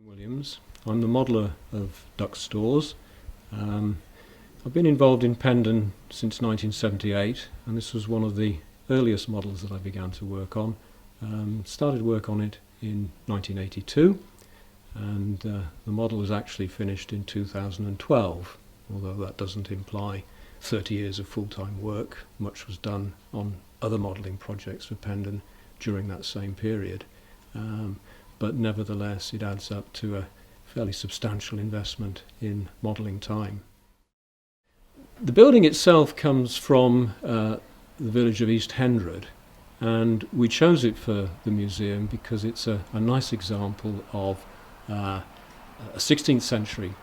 Williams. I'm the modeller of Duck Stores. I've been involved in Pendon since 1978, and this was one of the earliest models that I began to work on. Started work on it in 1982, and the model was actually finished in 2012, although that doesn't imply 30 years of full-time work. Much was done on other modelling projects for Pendon during that same period. But nevertheless it adds up to a fairly substantial investment in modelling time. The building itself comes from the village of East Hendred, and we chose it for the museum because it's a nice example of a 16th century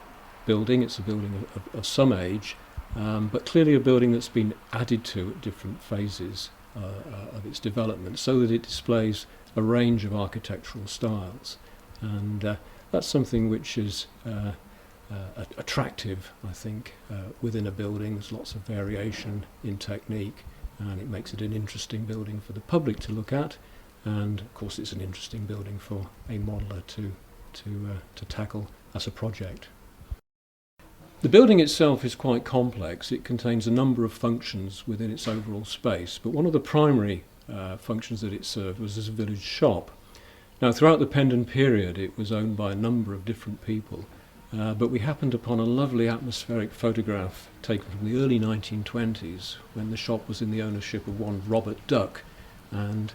building. It's a building of some age, but clearly a building that's been added to at different phases of its development, so that it displays a range of architectural styles, and that's something which is attractive, I think, within a building. There's lots of variation in technique, and it makes it an interesting building for the public to look at, and of course it's an interesting building for a modeller to tackle as a project. The building itself is quite complex. It contains a number of functions within its overall space, but one of the primary functions that it served was as a village shop. Now, throughout the Pendon period it was owned by a number of different people, but we happened upon a lovely atmospheric photograph taken from the early 1920s when the shop was in the ownership of one Robert Duck, and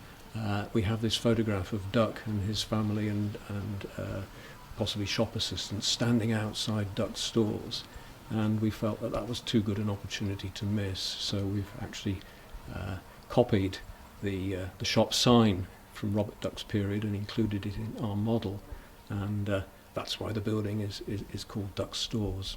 we have this photograph of Duck and his family and possibly shop assistants standing outside Duck's stores, and we felt that that was too good an opportunity to miss, so we've actually copied the shop sign from Robert Duck's period and included it in our model, and that's why the building is called Duck Stores.